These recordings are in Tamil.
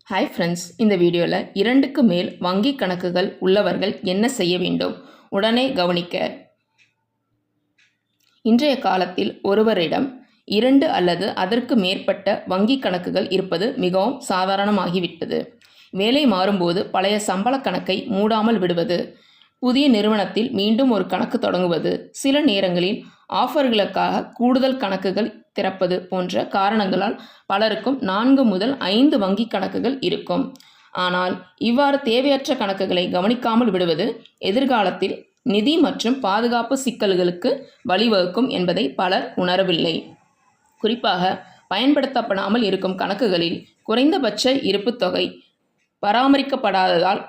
ஹாய் ஃப்ரெண்ட்ஸ், இந்த வீடியோவில் 2க்கு மேல் வங்கி கணக்குகள் உள்ளவர்கள் என்ன செய்ய வேண்டும்? உடனே கவனிக்க. இன்றைய காலத்தில் ஒருவரிடம் 2 அல்லது அதற்கு மேற்பட்ட வங்கி கணக்குகள் இருப்பது மிகவும் சாதாரணமாகிவிட்டது. வேலை மாறும்போது பழைய சம்பள கணக்கை மூடாமல் விடுவது, புதிய நிறுவனத்தில் மீண்டும் ஒரு கணக்கு தொடங்குவது, சில நேரங்களில் ஆஃபர்களுக்காக கூடுதல் கணக்குகள் திறப்பது போன்ற காரணங்களால் பலருக்கும் 4 முதல் 5 வங்கி கணக்குகள் இருக்கும். ஆனால் இவ்வாறு தேவையற்ற கணக்குகளை கவனிக்காமல் விடுவது எதிர்காலத்தில் நிதி மற்றும் பாதுகாப்பு சிக்கல்களுக்கு வழிவகுக்கும் என்பதை பலர் உணரவில்லை. குறிப்பாக பயன்படுத்தப்படாமல் இருக்கும் கணக்குகளில் குறைந்தபட்ச இருப்புத் தொகை பராமரிக்கப்படாததால்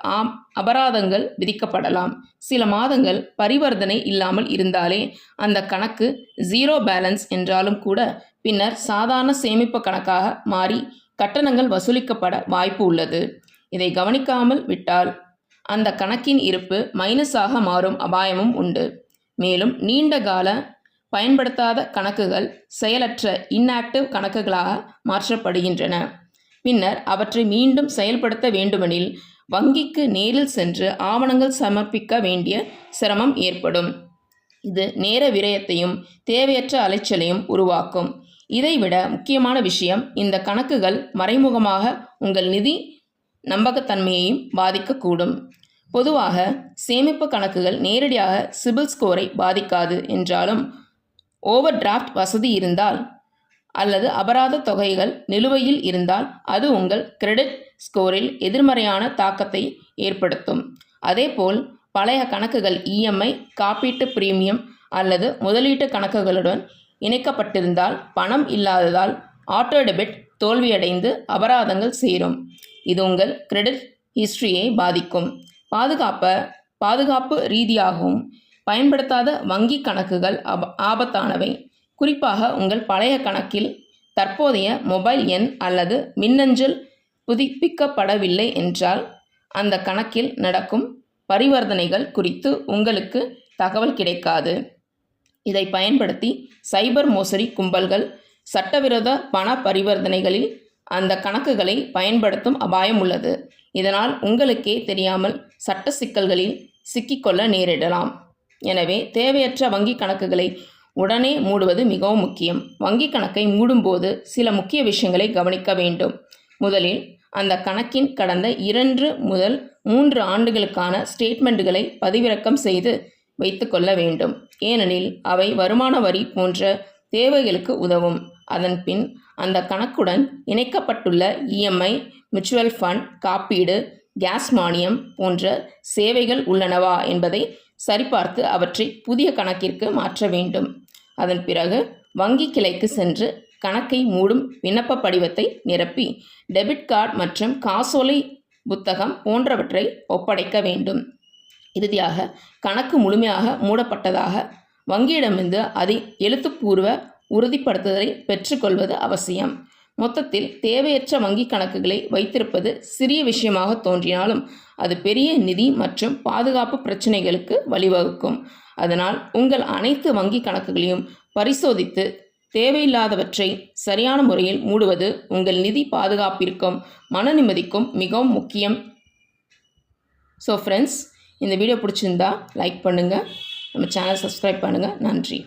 அபராதங்கள் விதிக்கப்படலாம். சில மாதங்கள் பரிவர்த்தனை இல்லாமல் இருந்தாலே அந்த கணக்கு 0 பேலன்ஸ் என்றாலும் கூட பின்னர் சாதாரண சேமிப்பு கணக்காக மாறி கட்டணங்கள் வசூலிக்கப்பட வாய்ப்பு உள்ளது. இதை கவனிக்காமல் விட்டால் அந்த கணக்கின் இருப்பு மைனஸாக மாறும் அபாயமும் உண்டு. மேலும் நீண்ட கால பயன்படுத்தாத கணக்குகள் செயலற்ற இன்ஆக்டிவ் கணக்குகளாக மாற்றப்படுகின்றன. பின்னர் அவற்றை மீண்டும் செயல்படுத்த வேண்டுமெனில் வங்கிக்கு நேரில் சென்று ஆவணங்கள் சமர்ப்பிக்க வேண்டிய சிரமம் ஏற்படும். இது நேர விரயத்தையும் தேவையற்ற அலைச்சலையும் உருவாக்கும். இதைவிட முக்கியமான விஷயம், இந்த கணக்குகள் மறைமுகமாக உங்கள் நிதி நம்பகத்தன்மையையும் பாதிக்கக்கூடும். பொதுவாக சேமிப்பு கணக்குகள் நேரடியாக சிபில் ஸ்கோரை பாதிக்காது என்றாலும் ஓவர் டிராஃப்ட் வசதி இருந்தால் அல்லது அபராத தொகைகள் நிலுவையில் இருந்தால் அது உங்கள் கிரெடிட் ஸ்கோரில் எதிர்மறையான தாக்கத்தை ஏற்படுத்தும். அதேபோல் பழைய கணக்குகள் இஎம்ஐ, காப்பீட்டு பிரீமியம் அல்லது முதலீட்டு கணக்குகளுடன் இணைக்கப்பட்டிருந்தால் பணம் இல்லாததால் ஆட்டோ டெபிட் தோல்வியடைந்து அபராதங்கள் சேரும். இது உங்கள் கிரெடிட் ஹிஸ்டரியை பாதிக்கும். பாதுகாப்பு ரீதியாகவும் பயன்படுத்தாத வங்கி கணக்குகள் ஆபத்தானவை. குறிப்பாக உங்கள் பழைய கணக்கில் தற்போதைய மொபைல் எண் அல்லது மின்னஞ்சல் புதுப்பிக்கப்படவில்லை என்றால் அந்த கணக்கில் நடக்கும் பரிவர்த்தனைகள் குறித்து உங்களுக்கு தகவல் கிடைக்காது. இதை பயன்படுத்தி சைபர் மோசடி கும்பல்கள் சட்டவிரோத பண பரிவர்த்தனைகளில் அந்த கணக்குகளை பயன்படுத்தும் அபாயம் உள்ளது. இதனால் உங்களுக்கே தெரியாமல் சட்ட சிக்கல்களில் சிக்கிக்கொள்ள நேரிடலாம். எனவே தேவையற்ற வங்கி கணக்குகளை உடனே மூடுவது மிகவும் முக்கியம். வங்கி கணக்கை மூடும்போது சில முக்கிய விஷயங்களை கவனிக்க வேண்டும். முதலில் அந்த கணக்கின் கடந்த 2 முதல் 3 ஆண்டுகளுக்கான ஸ்டேட்மெண்ட்டுகளை பதிவிறக்கம் செய்து வைத்துக்கொள்ள வேண்டும். ஏனெனில் அவை வருமான வரி போன்ற தேவைகளுக்கு உதவும். அதன் பின் அந்த கணக்குடன் இணைக்கப்பட்டுள்ள இஎம்ஐ, மியூச்சுவல் ஃபண்ட், காப்பீடு, கேஸ் மானியம் போன்ற சேவைகள் உள்ளனவா என்பதை சரிபார்த்து அவற்றை புதிய கணக்கிற்கு மாற்ற வேண்டும். அதன் பிறகு வங்கி கிளைக்கு சென்று கணக்கை மூடும் விண்ணப்ப படிவத்தை நிரப்பி டெபிட் கார்டு மற்றும் காசோலை புத்தகம் போன்றவற்றை ஒப்படைக்க வேண்டும். இறுதியாக கணக்கு முழுமையாக மூடப்பட்டதாக வங்கியிடமிருந்து அதை எழுத்துப்பூர்வ உறுதிப்படுத்துதலை பெற்றுக்கொள்வது அவசியம். மொத்தத்தில் தேவையற்ற வங்கி கணக்குகளை வைத்திருப்பது சிறிய விஷயமாக தோன்றினாலும் அது பெரிய நிதி மற்றும் பாதுகாப்பு பிரச்சனைகளுக்கு வழிவகுக்கும். அதனால் உங்கள் அனைத்து வங்கி கணக்குகளையும் பரிசோதித்து தேவையில்லாதவற்றை சரியான முறையில் மூடுவது உங்கள் நிதி பாதுகாப்பிற்கும் மன நிம்மதிக்கும் மிகவும் முக்கியம். ஸோ ஃப்ரெண்ட்ஸ், இந்த வீடியோ பிடிச்சிருந்தா லைக் பண்ணுங்கள், நம்ம சேனல் சப்ஸ்கிரைப் பண்ணுங்கள். நன்றி.